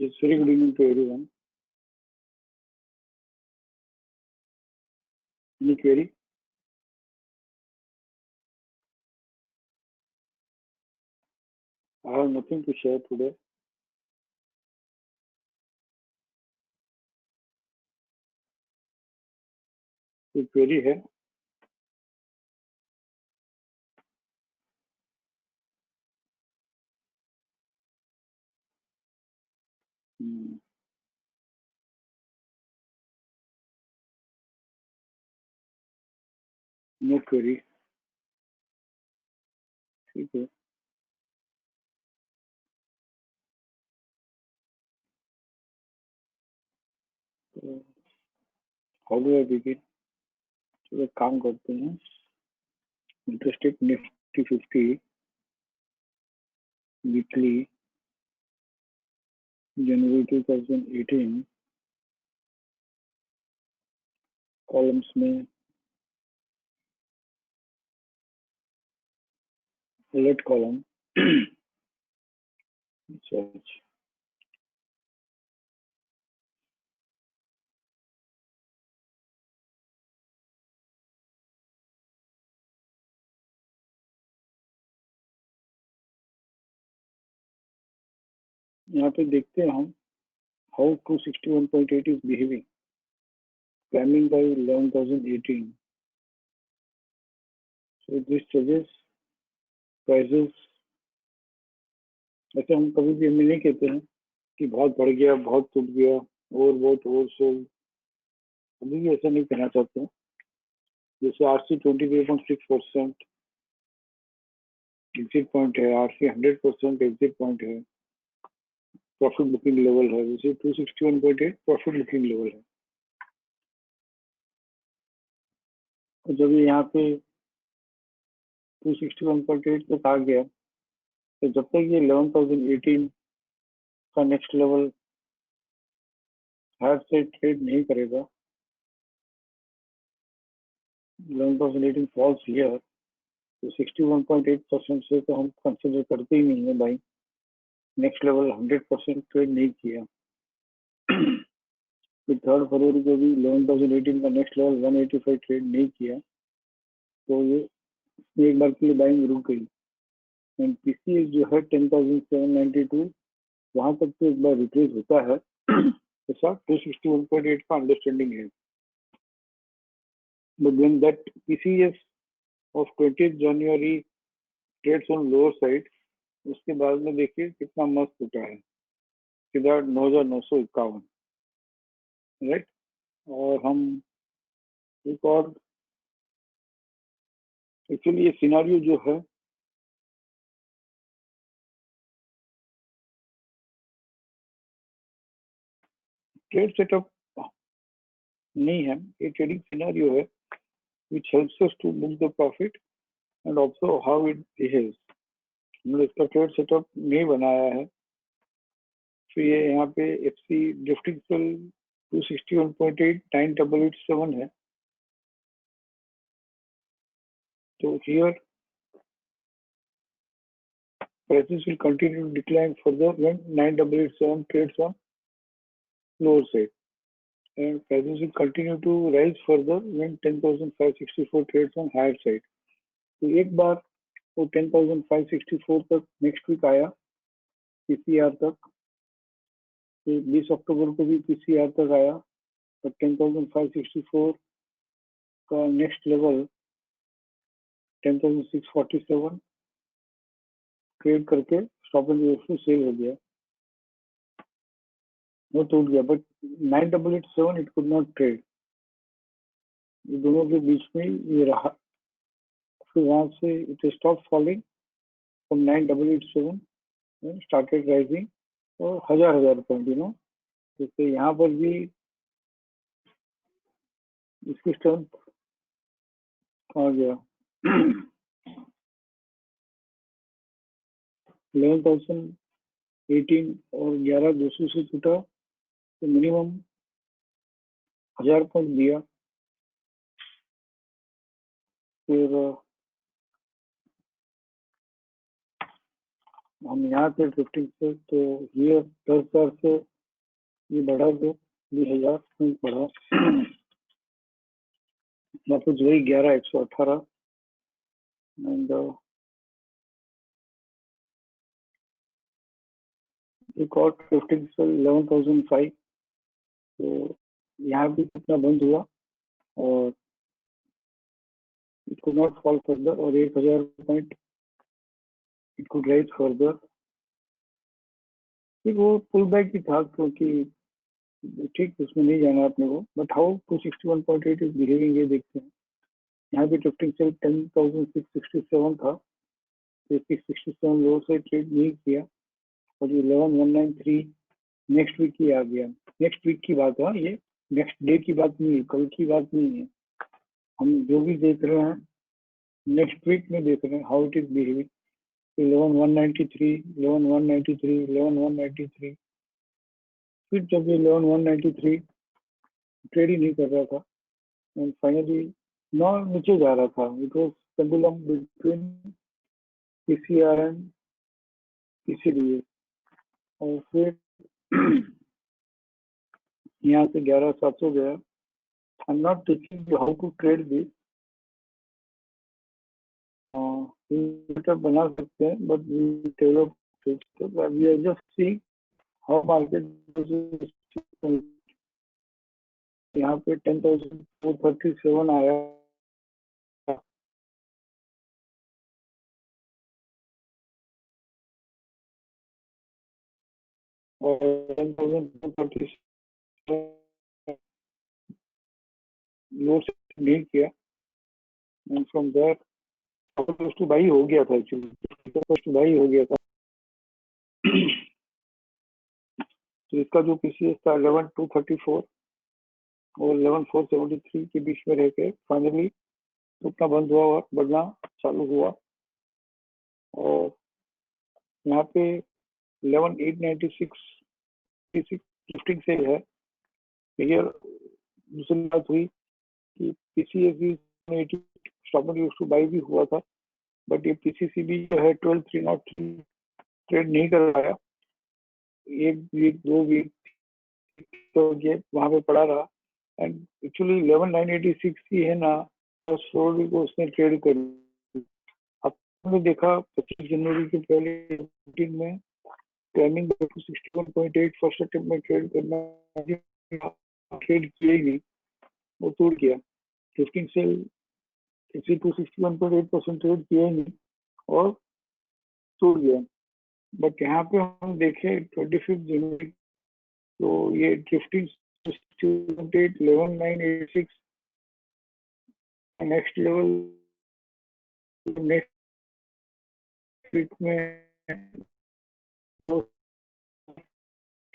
Yes, very good evening to everyone. Any query? I have nothing to share today. कोई query है? Hmm, No query. ठीक है. तो how do I begin? तो एक काम करते हैं. Interested Nifty 50 weekly January 2018 columns में alert column search. यहाँ पे देखते हैं हम how 261.8 is behaving, climbing by 11,018. So this suggests prices. ऐसे हम कभी भी हमें नहीं कहते हैं कि बहुत बढ़ गया, बहुत टूट गया, और बहुत ओवरसोल्ड. अभी भी ऐसा नहीं कहना चाहते हैं. जैसे आरसी 23.6% एग्जिट पॉइंट है, आरसी 100% एग्जिट पॉइंट है, प्रॉफिट बुकिंग लेवल है. जैसे 261.8 प्रॉफिट बुकिंग लेवल है. और जब ये यहाँ पे 261.8 तक आ गया, तो जब तक ये 11,018 का नेक्स्ट लेवल हायर से ट्रेड नहीं करेगा, 11,018 फॉल्स हियर, तो 61.8% से तो हम कंसिडर करते ही नहीं है भाई. नेक्स्ट लेवल 100% ट्रेड नहीं किया. फिर 3 फरवरी को भी 11,018 का नेक्स्ट लेवल 185 ट्रेड नहीं किया, तो ये एक बार के लिए बाइंग रुक गई. एंड पीसीएस जो है 10,792 वहां तक तो एक बार रिट्रेस होता है. ऐसा 261.8 का अंडरस्टैंडिंग है. But when that PCS of 20th January trades on lower side, उसके बाद में देखिए कितना मस्त उठा है, सीधा 9,951. राइट. और हम एक और एक्चुअली ये सिनारियो जो है ट्रेड सेटअप नहीं है, ये ट्रेडिंग सिनारियो है which helps us to book the profit and also how it behaves. हमने इसका ट्रेड सेटअप नहीं बनाया है. फिर ये यहाँ पे एफसी ड्रिफ्टिंग सेल 261.8 9887 है. तो here prices will continue to decline further when 9887 trades on lower side, and prices will continue to rise further when 10,564 trades on higher side. तो एक बार वो 10,564 तक नेक्स्ट वीक आया पीसीआर तक, फिर 20 अक्टूबर को भी पीसीआर तक आया, तो 10,564 का नेक्स्ट लेवल 10,647 ट्रेड करके स्टॉप एंड वेव सेल हो गया. वो टूट गया, but 9887 it could not trade. ये दोनों के बीच में ये रहा. फिर वहां से it stop falling from 9887 started rising और हजार पॉइंट जैसे यहाँ पर भी इसकी स्ट्रेंथ आ गया 11,018 और 11,200 से टूटा, तो मिनिमम 1000 पॉइंट दिया. फिर हम यहाँ पे 15 से तो ये 10,000 से ये बढ़ा दो, 20,000 बढ़ा वापस वही 11,118 एंड एक और 15 से 11,005। तो यहाँ भी कितना बंद हुआ और it could not fall further और 1,000 point it could rise further। फिर वो पुल बैक ही था क्योंकि ठीक उसमें नहीं जाना अपने को, बट हाउ 261.8 इज बिहेविंग ये देखते हैं। यहाँ पे 15 से 10,667 था, तो 667 लो से ट्रेड नहीं किया और 11,193 नेक्स्ट वीक ही आ गया। नेक्स्ट वीक की बात है ये, नेक्स्ट डे की बात नहीं है, कल की बात नहीं है। हम जो भी देख रहे हैं नेक्स्ट वीक में देख रहे हैं हाउ इट इज बिहेविंग। 11,193, 11,193, 11,193, फिर जब ये 11,193 ट्रेड ही नहीं कर रहा था एंड फाइनली नौ नीचे जा रहा था, it was pendulum between PCR and PCDA और फिर यहाँ से 11,700 गया। I am not teaching you how to trade this, बना सकते हैं but we develop, we are just seeing how market. यहाँ पे 10,437 आया और 10,437 लो से नहीं किया and from there close to buy हो गया था, एक्चुअली क्लोज टू बाई हो गया था। तो इसका जो पीसीएस था 11,234 और 11,473 के बीच में रह के फाइनली उतना बंद हुआ और बढ़ना चालू हुआ और यहाँ पे 11,896 लिफ्टिंग से है। हियर दूसरी बात हुई कि पीसीएस भी stop and use two by भी हुआ था, बट ये पीसीसी भी जो है 12,303 ट्रेड नहीं कर रहा है। एक वीक 2 वीक तो ये वहां पे पड़ा रहा एंड एक्चुअली 11,986 ही है ना, तो 16 को उसने ट्रेड कर ली। आपने देखा 25 जनवरी के पहले मीटिंग में टाइमिंग 61.8 फर्स्ट अटेम्प्ट में ट्रेड करना, ट्रेड किया ही नहीं, वो टूट गया। 15 से 61.8% ट्रेड किया ही नहीं और टूट गया। बट यहाँ पे हम देखें 25 जनवरी तो ये 15,11,986 नेक्स्ट लेवल नेक्स्ट वीक में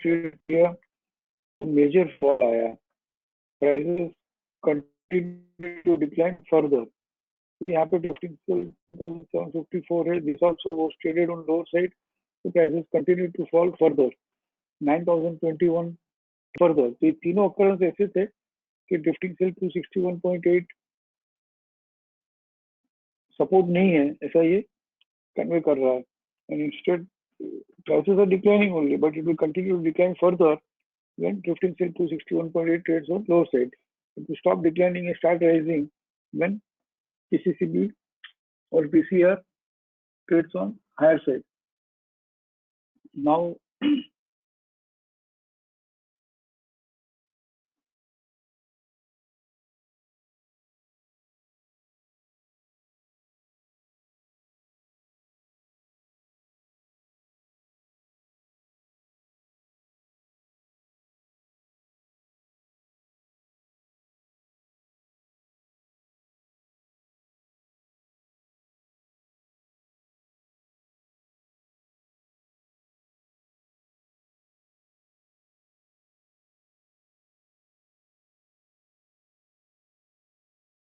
ट्रेड किया, मेजर फॉल आया, prices continue to decline further. यहाँ पे 15,754 है, this also was traded on lower side, तो prices continue to fall further 9,021 further. तो ये तीनों ऑकरेंस ऐसे थे कि ड्रिफ्टिंग सेल 261.8 सपोर्ट नहीं है, ऐसा ये कन्वे कर रहा है and instead prices are declining only, but it will continue to decline further when drifting still 261.8 trades on lower side. It will stop declining and start rising when PCCB or PCR trades on higher side. Now,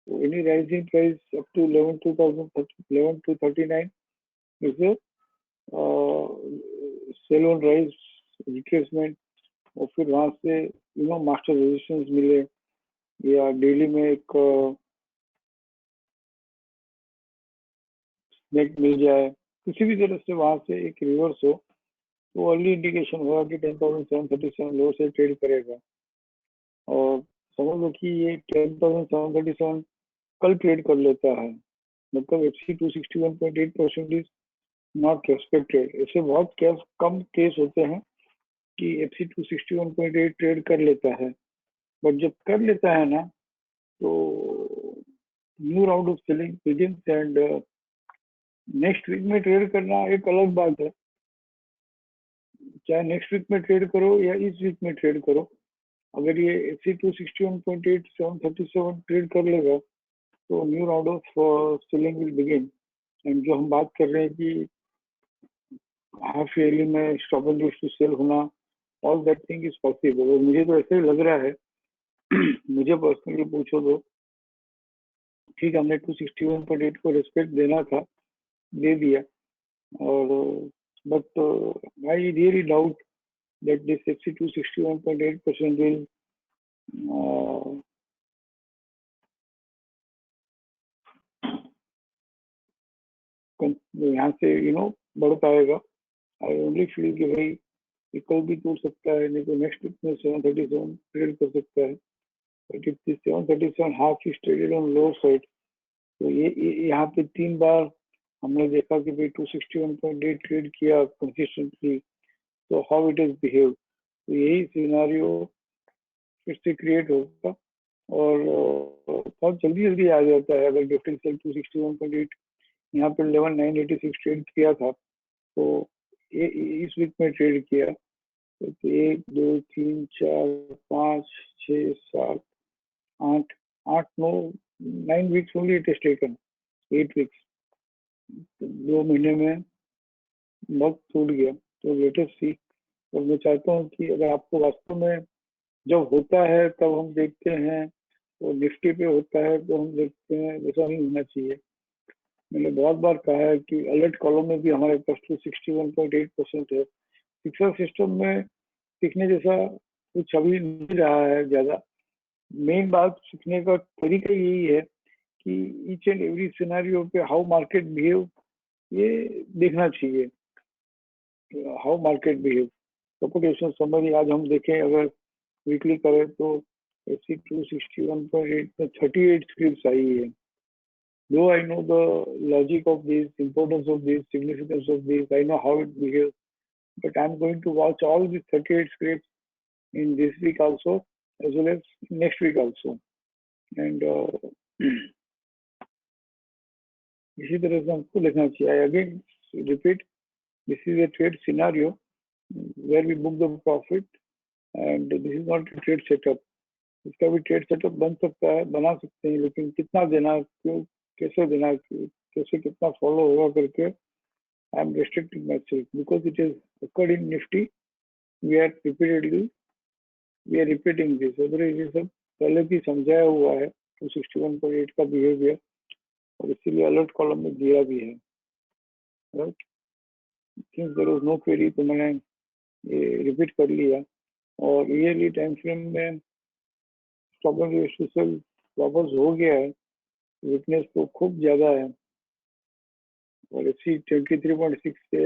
any rising price up to 11,239 is a sell on rise retracement और फिर वहां से master resistance मिले या daily में एक snake मिल जाए, किसी भी तरह से वहां से एक रिवर्स हो तो अर्ली इंडिकेशन होगा कि 10,737 लो से ट्रेड करेगा। और समझ लो कि ये 10,737 कल ट्रेड कर लेता है, मतलब FC 261.8% इज नॉट रेस्पेक्टेड। ऐसे बहुत कम केस होते हैं कि FC 261.8 ट्रेड कर लेता है, बट जब कर लेता है ना तो new round of selling begins and next week में ट्रेड करना एक अलग बात है। चाहे नेक्स्ट वीक में ट्रेड करो या इस वीक में ट्रेड करो, अगर ये FC 261.8 737 ट्रेड कर लेगा तो new round of selling will begin. And जो हम बात कर रहे हैं कि हाफ ईयरली में स्टॉप एंड टू सेल होना, all that thing is possible. और मुझे तो ऐसे ही लग रहा है मुझे पर्सनली पूछो तो ठीक है, हमने 261.8 को रिस्पेक्ट देना था, दे दिया। और but I really doubt that this FC 261.8% will यहाँ से बढ़ पाएगा। आई ओनली फील कि भाई ये कल भी टूट सकता है, नहीं तो नेक्स्ट वीक में 737 ट्रेड कर सकता है। But if this 737 half is traded on lower side, तो ये यहाँ पे 3 बार हमने देखा कि भाई 261.8 ट्रेड किया कंसिस्टेंटली, तो हाउ इट इज बिहेव, तो यही सिनारियो फिर से क्रिएट होगा। और बहुत जल्दी जल्दी आ जाता है। अगर डिफरेंस सेल 261.8 यहाँ पे 11,986 ट्रेड किया था, तो इस वीक में ट्रेड किया तो 1 2 3 4 5 6 7 8 8 9 9 weeks only it is taken, 8 weeks, 2 महीने में बहुत टूट गया। तो लेटेस्ट सी। और मैं चाहता हूँ कि अगर आपको वास्तव में जब होता है तब हम देखते हैं, तो निफ्टी पे होता है तो हम देखते हैं, वैसा नहीं होना चाहिए। मैंने बहुत बार कहा है कि अलर्ट कॉलम में भी हमारे पास 261.8% है। फिक्सर सिस्टम में सीखने जैसा कुछ अभी नहीं रहा है ज्यादा। मेन बात सीखने का तरीका यही है कि ईच एंड एवरी सिनेरियो पे हाउ मार्केट बिहेव, ये देखना चाहिए। हाउ मार्केट बिहेव सपोर्टेशन समरी आज हम देखें, अगर वीकली करें तो FC 261.8 में 38 स्क्रिप्ट आई है। Though I know the logic of this, importance of this, significance of this, I know how it behaves, but I'm going to watch all these 38 scripts in this week also, as well as next week also. And इसी तरह से हमको देखना चाहिए। I again repeat, this is a trade scenario where we book the profit, and this is not a trade setup. इसका भी trade setup बन सकता है, बना सकते हैं, लेकिन कितना देना, क्यों, कैसे देना, कैसे कितना फॉलो होगा करके I am restricting myself because it is occurred in Nifty. We are repeating this. Otherwise ये सब पहले भी समझाया हुआ है 261.8 का बिहेवियर, और इसीलिए अलर्ट कॉलम में दिया भी है। Right, since there was no query तो मैंने ये रिपीट कर लिया। और ईयरली टाइम फ्रेम में स्टॉप एंड सेल वापस हो गया है, वीकनेस तो खूब ज्यादा है। और FC 23.6 से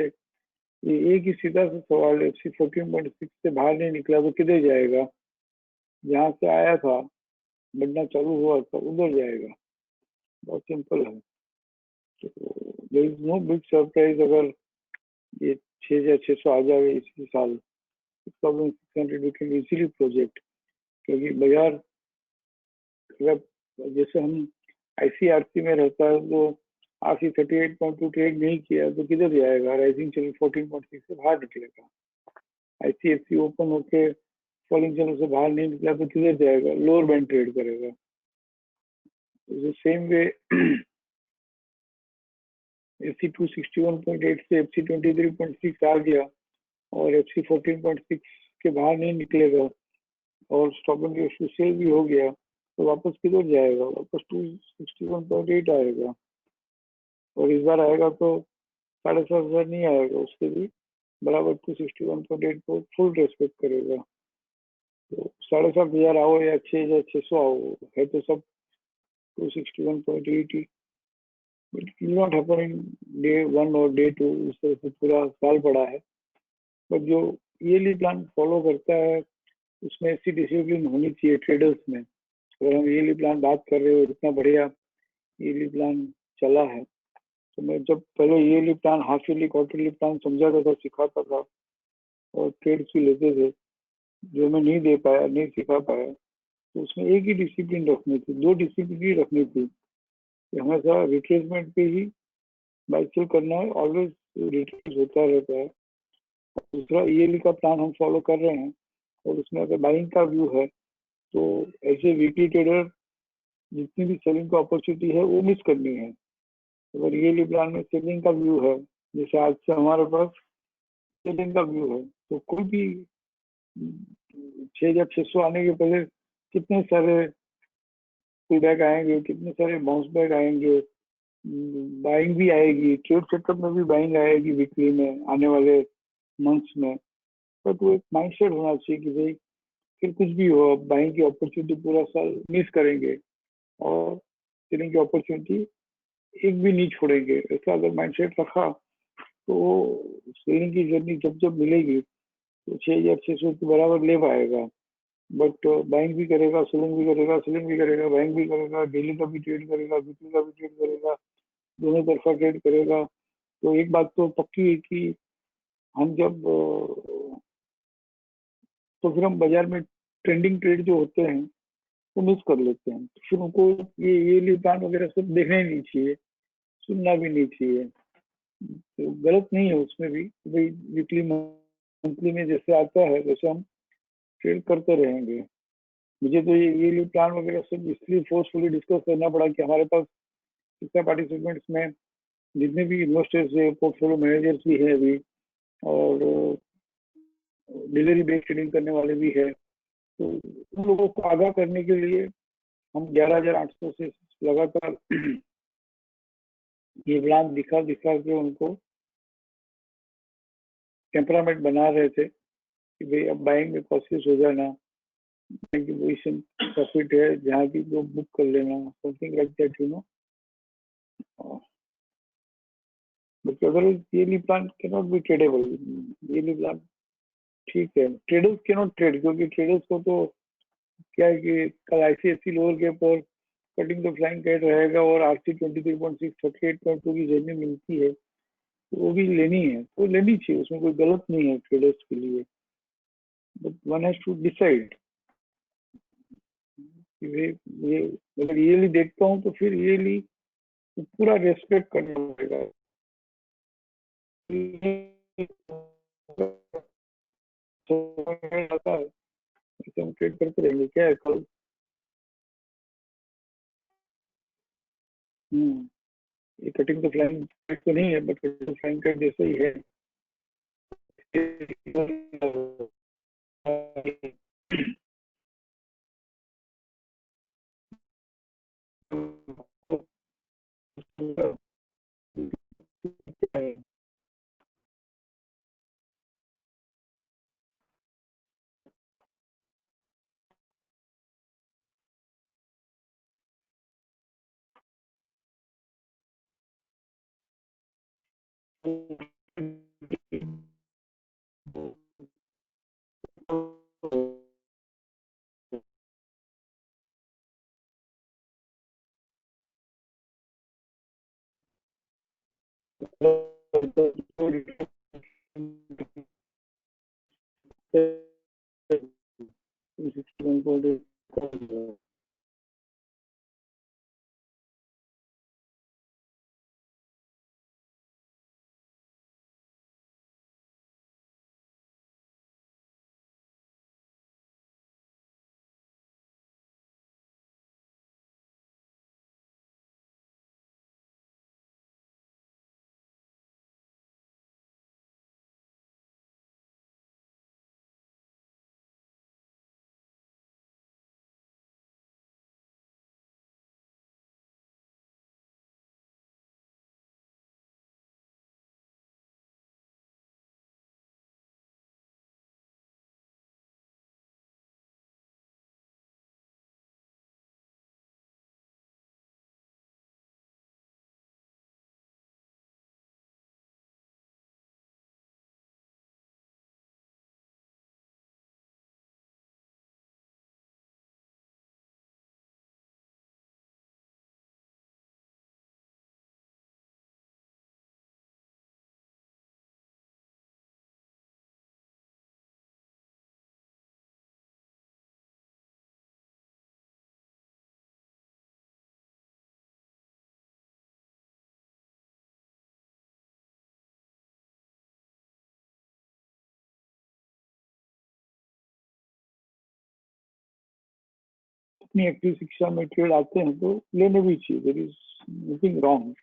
ये एक ही सीधा सा सवाल है, FC 14.6 से बाहर नहीं निकला तो किधर जाएगा? जहां से आया था, बढ़ना चालू हुआ था, उधर जाएगा। बहुत सिंपल है। तो there is no big surprise अगर ये 6 या 600 आ जाए इसी साल। 6,600 वी कैन इजीली प्रोजेक्ट, क्योंकि बाजार जैसे हम ICRC में रहता है तो RC 38.2 ट्रेड नहीं किया तो किधर जाएगा? राइजिंग चैनल 14.6 से बाहर निकलेगा। ICFC ओपन होके फॉलिंग चैनल से बाहर नहीं निकला तो किधर जाएगा? लोअर बैंड ट्रेड करेगा। सेम वे FC 261.8 से FC 23.6 आ गया और FC 14.6 के बाहर नहीं निकलेगा और स्टॉप एंड सेल भी हो गया, तो वापस किधर जाएगा? वापस 261.8 आएगा। और इस बार आएगा तो 7,500 नहीं आएगा, उसके भी बराबर 261.8 को फुल रेस्पेक्ट करेगा। तो 7,500 आओ या 6,600 आओ, है तो सब 261.8 ही। It will not happen in day one और day two, इस तरह से पूरा साल पड़ा है। बट जो ईयरली प्लान फॉलो करता है उसमें ऐसी डिसिप्लिन होनी चाहिए ट्रेडर्स में। अगर हम ईयरली प्लान बात कर रहे हो, इतना बढ़िया ईयरली प्लान चला है, तो मैं जब पहले yearly plan, half yearly, quarterly plan समझाता था, सिखाता था और ट्रेड्स भी लेते थे, जो मैं नहीं दे पाया, नहीं सिखा पाया, तो उसमें एक ही डिसिप्लिन रखनी थी, दो डिसिप्लिन ही रखनी थी कि हमेशा रिट्रेसमेंट पे ही बाई सेल करना है, ऑलवेज रिट्रेस होता रहता है। दूसरा ईयरली का प्लान हम फॉलो कर रहे हैं और उसमें अगर बाइंग का व्यू है तो ऐसे वीकली ट्रेडर जितनी भी सेलिंग का अपॉर्चुनिटी है वो मिस करनी है। अगर ईयरली प्लान में सेलिंग का व्यू है, जैसे आज से हमारे पास सेलिंग का व्यू है, तो कोई भी 6,600 आने के पहले कितने सारे पुल बैक आएंगे, कितने सारे बाउंस बैक आएंगे, बाइंग भी आएगी, ट्रेड सेटअप में भी बाइंग आएगी वीकली में आने वाले मंथ्स में। बट वो एक माइंडसेट होना चाहिए कि भाई फिर कुछ भी हो, बाइंग की अपॉर्चुनिटी पूरा साल मिस करेंगे और सेलिंग की अपॉर्चुनिटी एक भी नहीं छोड़ेंगे। ऐसा अगर माइंडसेट रखा तो सेलिंग की जर्नी जब जब मिलेगी तो 6,600 के बराबर ले पाएगा। बट बाइंग भी करेगा, सेलिंग भी करेगा, सेलिंग भी करेगा, बाइंग भी करेगा, डेली का भी ट्रेड करेगा, वीकली का भी ट्रेड करेगा, दोनों तरफा ट्रेड करेगा, तो एक बात तो पक्की है कि हम जब तो फिर हम बाजार में ट्रेंडिंग ट्रेड जो होते हैं वो मिस कर लेते हैं। तो फिर उनको ये ईयरली प्लान वगैरह सब देखना ही नहीं चाहिए, सुनना भी नहीं चाहिए। तो गलत नहीं है उसमें भी, भाई वीकली मंथली में जैसे आता है वैसे हम ट्रेड करते रहेंगे। मुझे तो ये ईयरली प्लान वगैरह सब इसलिए फोर्सफुली डिस्कस करना पड़ा कि हमारे पास कितना पार्टिसिपेंट्स में जितने भी इन्वेस्टर्स है, पोर्टफोलियो मैनेजर्स भी है अभी, और डिलीवरी बेस्ड ट्रेडिंग करने वाले भी है, तो उन लोगों को आगाह करने के लिए हम 11,800 से लगातार ये प्लान दिखा दिखा के उनको टेम्परामेंट बना रहे थे कि भाई अब बाइंग में कॉशियस हो जाना, बाइंग की पोजिशन प्रॉफिट है जहाँ की वो बुक कर लेना, something like that, you know. But अगर yearly plan cannot be tradable, yearly plan ठीक है, ट्रेडर्स कैनॉट ट्रेड, क्योंकि ट्रेडर्स को तो क्या है कि कल आईसीएससी लोअर के पर कटिंग द फ्लाइंग कैट रहेगा और आरसी 23.6 38.2 की जर्नी मिलती है, तो वो भी लेनी है, तो लेनी चाहिए, उसमें कोई गलत नहीं है ट्रेडर्स के लिए। But one has to decide कि ये अगर yearly देखता हूँ तो फिर yearly पूरा रेस्पेक्ट करना पड़ेगा। आता है ऐसे हम ट्रेड करते रहेंगे, क्या है कल। ये कटिंग तो फ्लाइंग तो नहीं है, बट कटिंग फ्लाइंग का जैसे ही है। अपनी एक्टिव शिक्षा में ट्रेड आते हैं तो लेने भी चाहिए, देयर इज नथिंग रॉन्ग।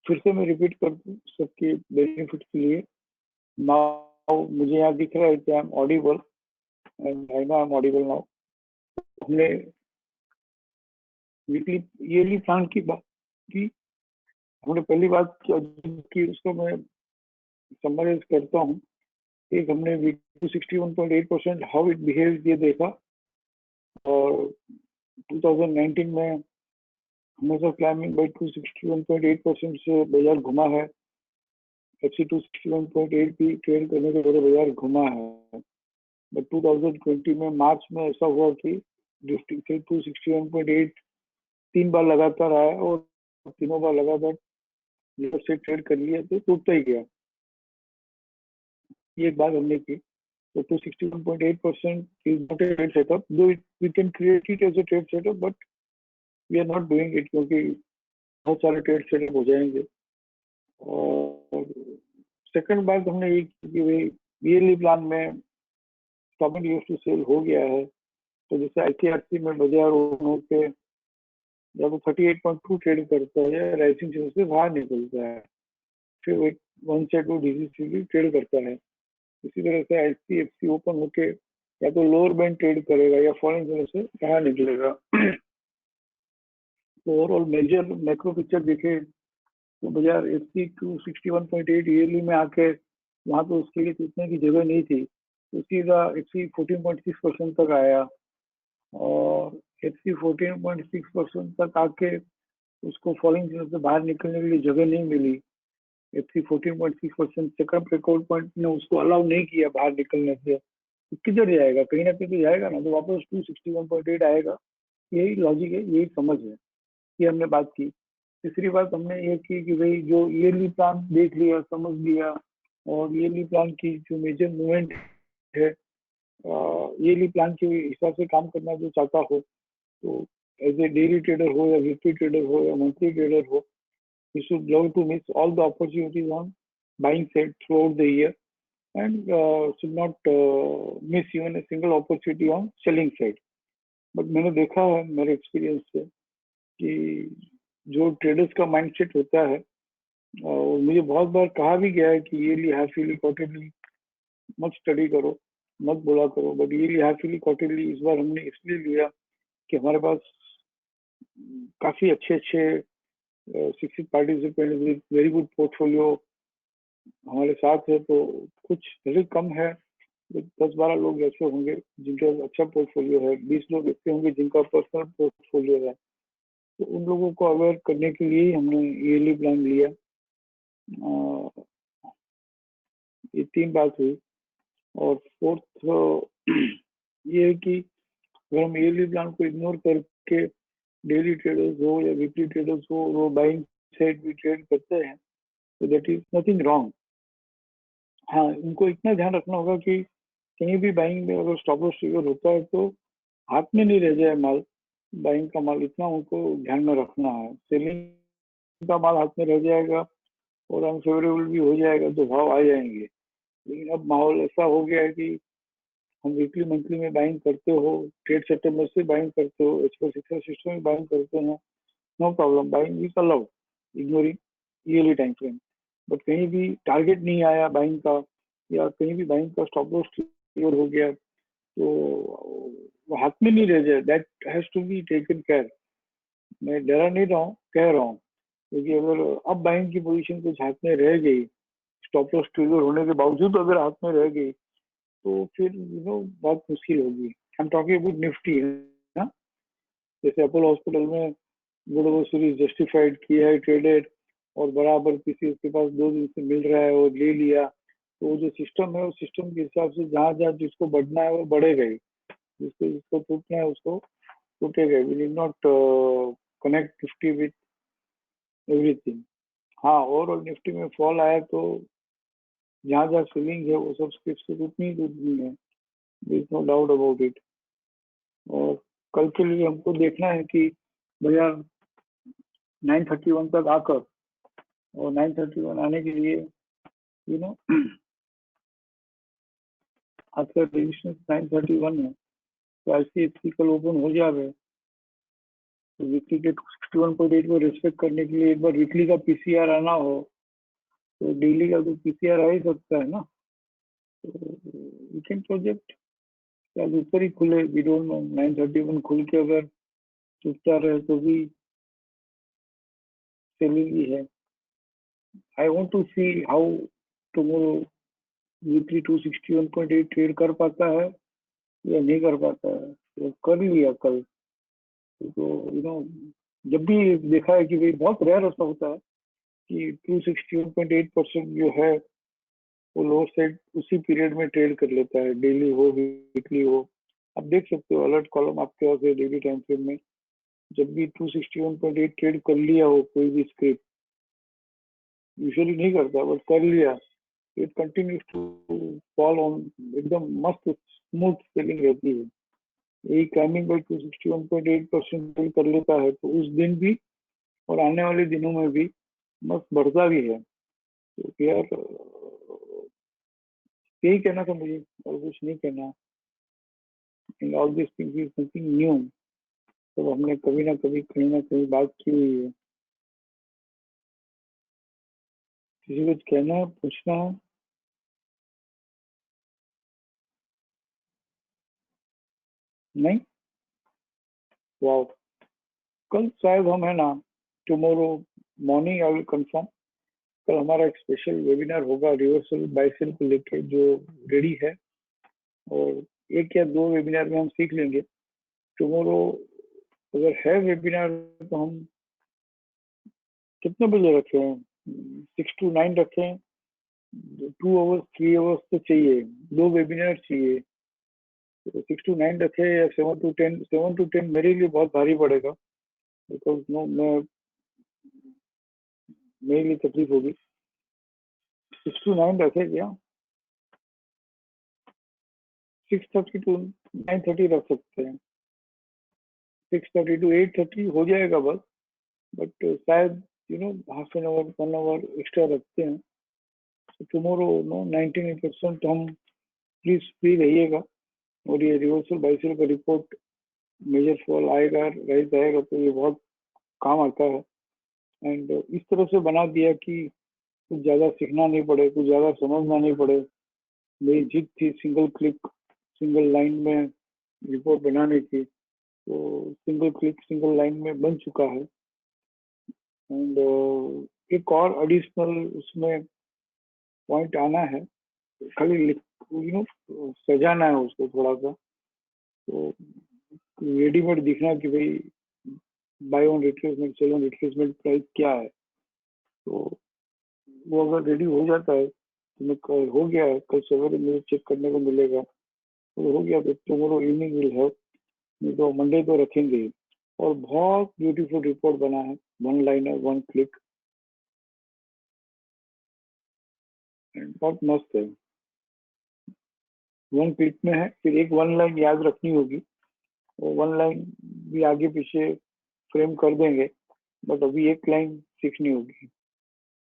फिर से मैं रिपीट कर दूं सबके बेनिफिट के लिए, नाउ मुझे यहाँ दिख रहा है कि I am audible and I know I am audible now. हमने वीकली ईयरली प्लान की बात की, हमने पहली बात की उसको मैं समराइज करता हूँ। एक हमने वीक 61.8% हाउ इट बिहेव्स ये देखा, और 2019 में हमेशा क्लाइंबिंग बाई 261.8% से बाजार घुमा है। FC 261.8 भी ट्रेड करने के बाद बाजार घुमा है, बट 2020 में मार्च में ऐसा हुआ कि ड्रिफ्टिंग से 261.8 3 बार लगातार आया और तीनों बार लगातार से ट्रेड कर लिया तो टूटता ही गया। ये एक बात हमने की। तो 261.8% is not a trade setup, though we can create it as a trade setup, but we are not doing it क्योंकि बहुत सारे ट्रेड सेटअप हो जाएंगे। और सेकंड बात हमने ये की कि भाई ईयरली प्लान में stop and use to sell हो गया है, तो जैसे ICRC में बाजार पे जब 38.2 ट्रेड करता है या राइजिंग चेन से बाहर निकलता है, फिर एक 1 से 2 DCC ट्रेड करता है। इसी तरह से ICFC ओपन होके या तो लोअर बैंड ट्रेड करेगा या फॉलिंग चेन से बाहर निकलेगा। तो ओवरऑल मेजर मैक्रो पिक्चर देखे तो बाजार FC 261.8 ईयरली में आके वहां तो उसके लिए टूटने की जगह नहीं थी, तो सीधा FC 14.6% तक आया, और FC 14.6% तक आके उसको फॉलिंग चेन से बाहर निकलने के लिए जगह नहीं मिली। FC 14.6% सेकंड ब्रेकआउट पॉइंट ने उसको अलाउ नहीं किया बाहर निकलने से, तो किधर जाएगा, कहीं ना कहीं तो जाएगा ना, तो वापस 261.8 आएगा। यही लॉजिक है, यही समझ है, ये हमने बात की। तीसरी बात हमने ये की कि भाई जो ईयरली प्लान देख लिया, समझ लिया, और ईयरली प्लान की जो मेजर मूवमेंट है, ईयरली प्लान के हिसाब से काम करना जो चाहता हो, तो एज ए डेली ट्रेडर हो या वीकली ट्रेडर हो या मंथली ट्रेडर हो, you should love to miss all the opportunities on buying side throughout the year, and should not miss even a single opportunity on selling side. But मैंने देखा है मेरे experience से कि जो ट्रेडर्स का माइंडसेट होता है, और मुझे बहुत बार कहा भी गया है कि ईयरली हाफ ईयरली क्वार्टरली मत स्टडी करो, मत बोला करो, but yearly half yearly quarterly इस बार हमने इसलिए लिया कि हमारे पास काफी अच्छे अच्छे 60 participant with very good portfolio हमारे साथ है। तो कुछ जरूर कम है, 10-12 लोग ऐसे होंगे जिनका अच्छा पोर्टफोलियो है, 20 लोग ऐसे होंगे जिनका पर्सनल पोर्टफोलियो है, तो उन लोगों को अवेयर करने के लिए हमने ईयरली प्लान लिया। ये 3 बात हुई। और फोर्थ ये है कि अगर हम ईयरली प्लान को इग्नोर करके डेली ट्रेडर्स हो या वीकली ट्रेडर्स हो वो बाइंग साइड भी ट्रेड करते हैं, तो दैट इज नथिंग रॉन्ग। हाँ, उनको इतना ध्यान रखना होगा कि कहीं भी बाइंग में अगर स्टॉप लॉस ट्रिगर होता है तो हाथ में नहीं रह जाए माल, बाइंग का माल, इतना उनको ध्यान में रखना है। सेलिंग का माल हाथ में रह जाएगा और अनफेवरेबल भी हो जाएगा तो भाव आ जाएंगे। लेकिन अब माहौल ऐसा हो गया है कि हम वीकली मंथली में बाइंग करते हो, ट्रेड सेटअप में से बाइंग करते हो, एक्सपोजिशन सिस्टम में बाइंग करते हैं, no problem, buying is allowed ignoring early time frame. But कहीं भी टारगेट नहीं आया बाइंग का, या कहीं भी बाइंग का स्टॉप लॉस क्लियर हो गया, तो वो हाथ में नहीं रह जाए, that has to be taken care. मैं डरा नहीं रहा हूँ, कह रहा हूँ, क्योंकि अगर अब बाइंग की पोजीशन कुछ हाथ में रह गई, स्टॉप लॉस ट्रिगर होने के बावजूद अगर हाथ में रह गई, तो फिर बहुत मुश्किल होगी। I am talking about Nifty ना, जैसे अपोलो हॉस्पिटल में वो सीरीज जस्टिफाइड किया है, ट्रेडेड, और बराबर किसी उसके पास 2 दिन से मिल रहा है और ले लिया, तो वो जो सिस्टम है उस सिस्टम के हिसाब से जहाँ जहाँ जिसको बढ़ना है वो बढ़ेगा ही, जिसको जिसको टूटना है उसको टूटेगा। We need not connect Nifty with everything. हाँ, ओवरऑल निफ्टी में फॉल आया तो जहाँ जहाँ सेलिंग है वो सब स्क्रिप्ट से उतनी है, there is no doubt about it. और कल के लिए हमको देखना है कि बाजार 931 तक आकर, और 931 आने के लिए यू नो आपका रेजिस्टेंस 931 है, तो ICICI कल ओपन हो जाए तो वीकली के 261.8 को रिस्पेक्ट करने के लिए एक बार वीकली का पीसीआर आना हो तो डेली का तो पीसीआर आ ही सकता है ना। तो वीकेंड प्रोजेक्ट शायद ऊपर ही खुले, वी डोंट नो। 931 खुल के अगर टूटता रहे तो भी सेलिंग ही है। I want to see how tomorrow weekly 261.8 trade कर पाता है या नहीं कर पाता है। तो कर लिया कल तो जब भी देखा है कि भाई बहुत रेयर ऐसा होता है कि 261.8% जो है वो लोअर साइड उसी पीरियड में ट्रेड कर लेता है, डेली हो वीकली हो। आप देख सकते हो अलर्ट कॉलम आपके पास है डेली टाइम फ्रेम में, जब भी 261.8 ट्रेड कर लिया हो कोई भी स्क्रिप्ट, यूजुअली नहीं करता बट कर लिया, it continues to fall on, एकदम मस्त स्मूथ सेलिंग रहती है। यही क्लाइंबिंग बाई 261.8% कर लेता है तो उस दिन भी और आने वाले दिनों में भी मस्त बढ़ता भी है। तो यार यही कहना था मुझे, और कुछ नहीं कहना। In all this things is something new, तो हमने कभी ना कभी कहीं ना कहीं बात की हुई है। किसी कुछ कहना है, पूछना है? नहीं? वाह, कल शायद हम है ना, tomorrow morning I will confirm. कल हमारा एक स्पेशल वेबिनार होगा रिवर्सल बाय सेल को लेकर जो रेडी है, और एक या दो वेबिनार में हम सीख लेंगे। टुमारो अगर है वेबिनार तो हम कितने बजे रखें? 6 to 9 रखें? 2 आवर्स 3 आवर्स तो चाहिए, दो वेबिनार चाहिए। तो 6 to 9 रखे या 7 to 10? 7 to 10 मेरे लिए बहुत भारी पड़ेगा, बिकॉज नो मैं, मेरे लिए तकलीफ होगी। 6 to 9 रखे क्या? 6:30 to 9:30 रख सकते हैं। 6:30 to 8:30 हो जाएगा बस, बट शायद half an hour 1 hour extra रखते हैं। तो टुमारो नो 99% हम प्लीज फ्री रहिएगा। और ये रिवर्सल बाइसेल का रिपोर्ट मेजर फॉल आएगा, राइज आएगा तो ये बहुत काम आता है। एंड इस तरह से बना दिया कि कुछ ज़्यादा सीखना नहीं पड़े, कुछ ज़्यादा समझना नहीं पड़े। मेरी जिद थी सिंगल क्लिक सिंगल लाइन में रिपोर्ट बनाने की, तो सिंगल क्लिक सिंगल लाइन में बन चुका है। एंड एक और एडिशनल उसमें पॉइंट आना है, खाली सजाना है उसको थोड़ा सा। तो रेडीमेड दिखना कि भाई buy on retracement sell on retracement price क्या है। तो वो अगर रेडी हो जाता है तो मैं कल हो गया है, कल सवेरे मुझे चेक करने को मिलेगा तो हो गया तो टुमारो इवनिंग विल हैव, नहीं तो मंडे तो रखेंगे ही। और बहुत ब्यूटीफुल रिपोर्ट बना है, वन लाइनर वन क्लिक, बहुत मस्त है। वन क्लिक में है, फिर एक वन लाइन याद रखनी होगी, और वन लाइन भी आगे पीछे फ्रेम कर देंगे, बट अभी एक लाइन सीखनी होगी।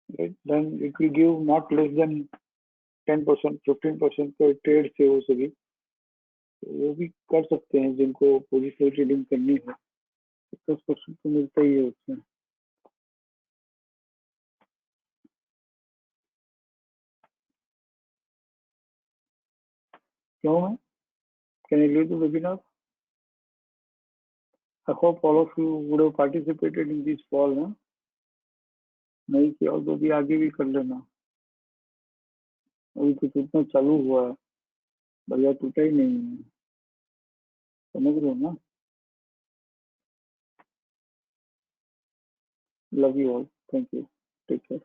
Then it will give not less than 10% 15% का ट्रेड से हो सके तो वो भी कर सकते हैं जिनको पोजिशनल ट्रेडिंग करनी है। 10% तो मिलता ही है उसमें। क्यों है? Can you leave the webinar? I hope all of you would have participated in this call, ना? नहीं किया तो भी आगे भी कर लेना। अभी तो टूटना चालू हुआ है, बढ़िया टूटा ही नहीं है। समझ रहे हो ना? Love you all, thank you, take care.